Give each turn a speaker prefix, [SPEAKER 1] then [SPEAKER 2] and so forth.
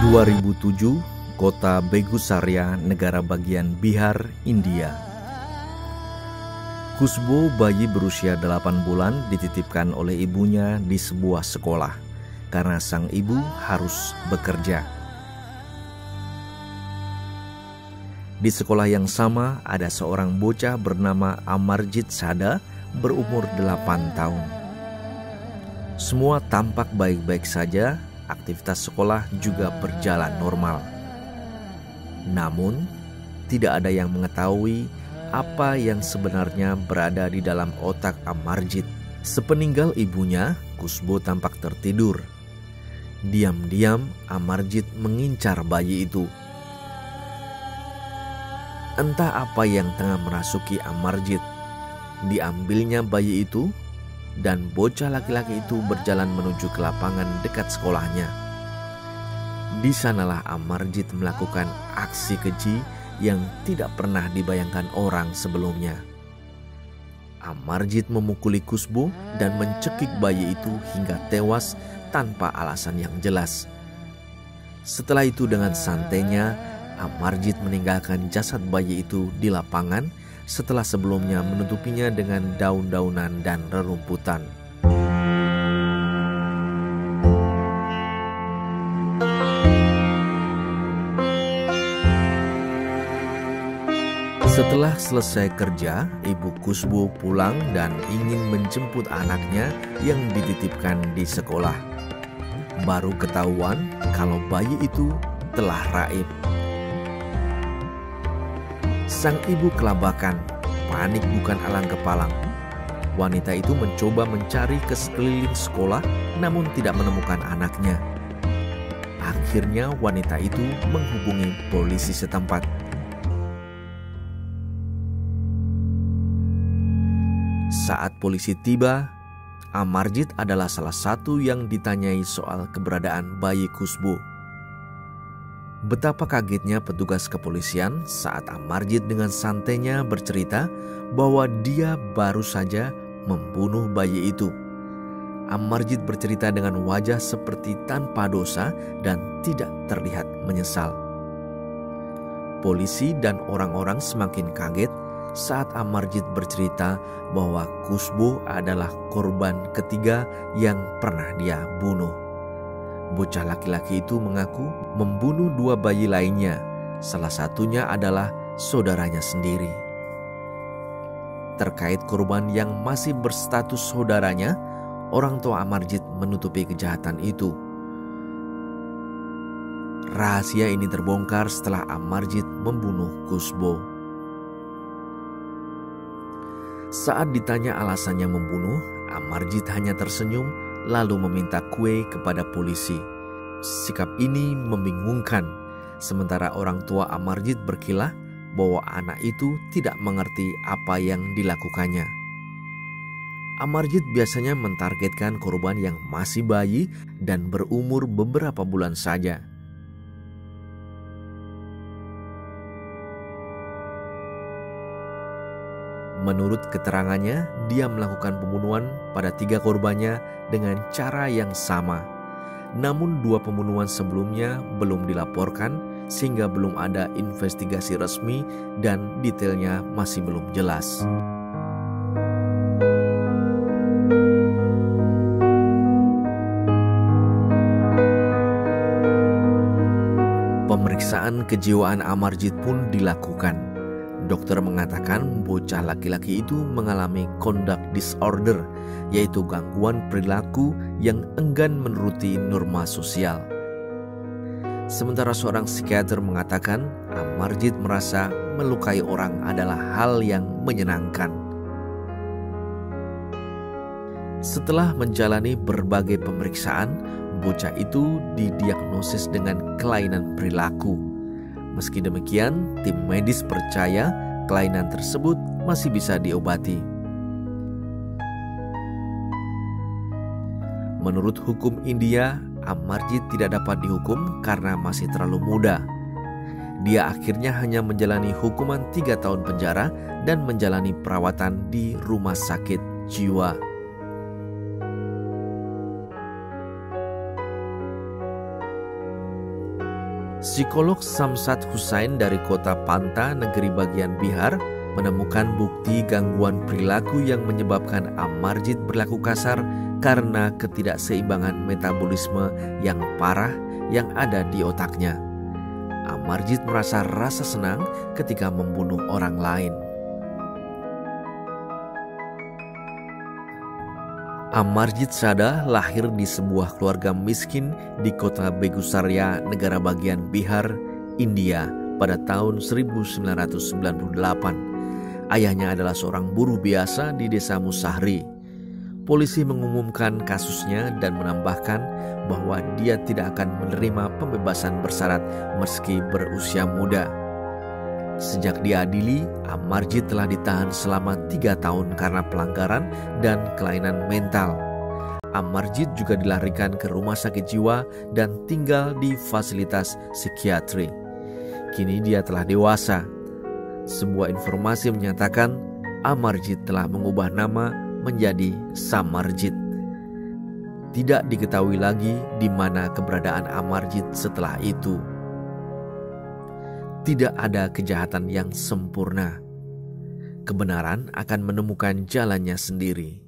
[SPEAKER 1] 2007, kota Begusaria, negara bagian Bihar, India. Khushbu, bayi berusia 8 bulan, dititipkan oleh ibunya di sebuah sekolah karena sang ibu harus bekerja. Di sekolah yang sama ada seorang bocah bernama Amarjit Sada berumur 8 tahun. Semua tampak baik-baik saja, aktivitas sekolah juga berjalan normal. Namun, tidak ada yang mengetahui apa yang sebenarnya berada di dalam otak Amarjit. Sepeninggal ibunya, Khushbu tampak tertidur. Diam-diam Amarjit mengincar bayi itu. Entah apa yang tengah merasuki Amarjit. Diambilnya bayi itu, dan bocah laki-laki itu berjalan menuju ke lapangan dekat sekolahnya. Di sanalah Amarjit melakukan aksi keji yang tidak pernah dibayangkan orang sebelumnya. Amarjit memukuli Khushbu dan mencekik bayi itu hingga tewas tanpa alasan yang jelas. Setelah itu dengan santainya, Amarjit meninggalkan jasad bayi itu di lapangan setelah sebelumnya menutupinya dengan daun-daunan dan rerumputan. Setelah selesai kerja, ibu Khushbu pulang dan ingin menjemput anaknya yang dititipkan di sekolah. Baru ketahuan kalau bayi itu telah raib. Sang ibu kelabakan, panik bukan alang kepalang. Wanita itu mencoba mencari ke sekeliling sekolah namun tidak menemukan anaknya. Akhirnya wanita itu menghubungi polisi setempat. Saat polisi tiba, Amarjit adalah salah satu yang ditanyai soal keberadaan bayi Khushbu. Betapa kagetnya petugas kepolisian saat Amarjit dengan santainya bercerita bahwa dia baru saja membunuh bayi itu. Amarjit bercerita dengan wajah seperti tanpa dosa dan tidak terlihat menyesal. Polisi dan orang-orang semakin kaget saat Amarjit bercerita bahwa Khushbu adalah korban ketiga yang pernah dia bunuh. Bocah laki-laki itu mengaku membunuh 2 bayi lainnya. Salah satunya adalah saudaranya sendiri. Terkait korban yang masih berstatus saudaranya, orang tua Amarjit menutupi kejahatan itu. Rahasia ini terbongkar setelah Amarjit membunuh Khushbu. Saat ditanya alasannya membunuh, Amarjit hanya tersenyum lalu meminta kue kepada polisi. Sikap ini membingungkan, sementara orang tua Amarjit berkilah bahwa anak itu tidak mengerti apa yang dilakukannya. Amarjit biasanya mentargetkan korban yang masih bayi dan berumur beberapa bulan saja. Menurut keterangannya, dia melakukan pembunuhan pada 3 korbannya dengan cara yang sama. Namun 2 pembunuhan sebelumnya belum dilaporkan sehingga belum ada investigasi resmi dan detailnya masih belum jelas. Pemeriksaan kejiwaan Amarjit pun dilakukan. Dokter mengatakan bocah laki-laki itu mengalami conduct disorder, yaitu gangguan perilaku yang enggan menuruti norma sosial. Sementara seorang psikiater mengatakan Amarjit merasa melukai orang adalah hal yang menyenangkan. Setelah menjalani berbagai pemeriksaan, bocah itu didiagnosis dengan kelainan perilaku. Meski demikian, tim medis percaya kelainan tersebut masih bisa diobati. Menurut hukum India, Amarjit tidak dapat dihukum karena masih terlalu muda. Dia akhirnya hanya menjalani hukuman 3 tahun penjara dan menjalani perawatan di rumah sakit jiwa. Psikolog Samsat Hussain dari kota Panta, negeri bagian Bihar, menemukan bukti gangguan perilaku yang menyebabkan Amarjit berlaku kasar karena ketidakseimbangan metabolisme yang parah yang ada di otaknya. Amarjit merasa rasa senang ketika membunuh orang lain. Amarjit Sada lahir di sebuah keluarga miskin di kota Begusaraya, negara bagian Bihar, India pada tahun 1998. Ayahnya adalah seorang buruh biasa di desa Musahri. Polisi mengumumkan kasusnya dan menambahkan bahwa dia tidak akan menerima pembebasan bersyarat meski berusia muda. Sejak diadili, Amarjit telah ditahan selama 3 tahun karena pelanggaran dan kelainan mental. Amarjit juga dilarikan ke rumah sakit jiwa dan tinggal di fasilitas psikiatri. Kini dia telah dewasa. Sebuah informasi menyatakan Amarjit telah mengubah nama menjadi Samarjit. Tidak diketahui lagi di mana keberadaan Amarjit setelah itu. Tidak ada kejahatan yang sempurna. Kebenaran akan menemukan jalannya sendiri.